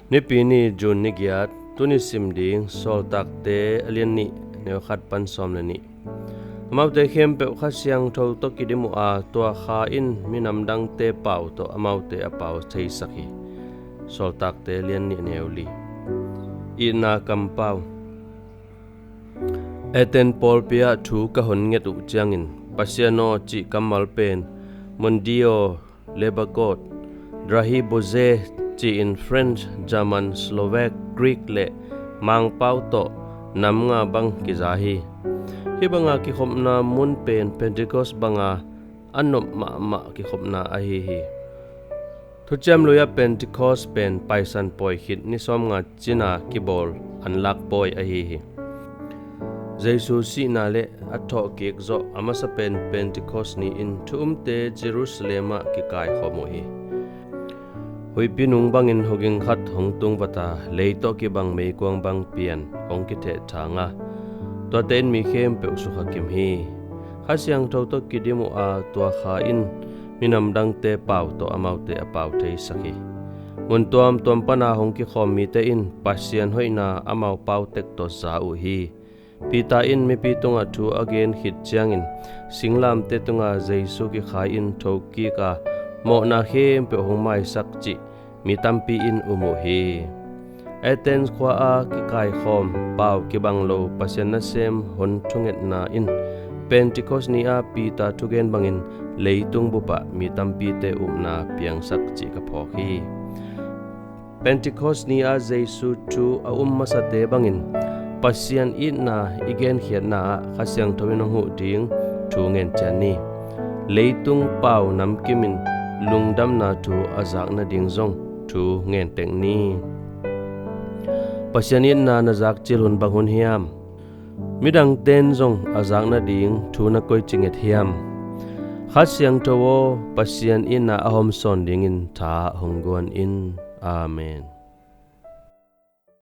NIPI ni June ni giat TUNI SIMDING SAWLTAKTE alien ni neo khat pan som le ni amau te khem pe kha SIANGTHO to kidimu a to kha in minam dang te pau to amau te apau thei sakhi SAWLTAKTE alien ni neuli Itna Kampau eten polpia thu ka hon ngetu changin pasiano chi kamal pen mondio lebagot drahi boze chi in French, German, Slovak, Greek le mang pau to nam nga bang kizahi hi banga ki khopna mun pen Pentecost banga anop ma ki khopna ahi hi thucham loya Pentecost pen paisan poi hit ni som nga china ki bol anlak poi ahi hi Jesu si na le atho kek zo amasa pen Pentecost ni in thumte Jerusalem ki kai khomo hi Hui pinung bangin hoging khat hongtung bata leito ki bang mei kuang bang pian ong ki the thanga to ten mi khem pe su khakim hi kha SIANGTHO to kidimu a to kha in minam dang te pau to amau te apau thei sakhi mun tom pana hong ki khom mi te in pasian hoina amau pau tek to za u hi pita in mi pi tunga thu again hit changin singlam te tunga Jesu ki khai in thoki ka mo na khem pe hong mai sak chi mi tampi in umu hi Athens kwa a ki kai khom pau ki banglo pasien na sem hon thunget na in Pentecost ni a pita thugen bangin leitung bupa mi tampi te umna piang sak chi ka phok hi Pentecost ni a Jesu thu a masa te bangin pasian itna igen hian na kha SIANGTHO in hu ding thu ngen chani leitung pau nam kimin lungdam na thu azak na ding zong thu ngen teng ni pasianin na nazak chilhun banghun hiam midang ten zong azak na ding thu na koi chinget hiam kha SIANGTHO pasian in na ahom son ding in tha honggon in amen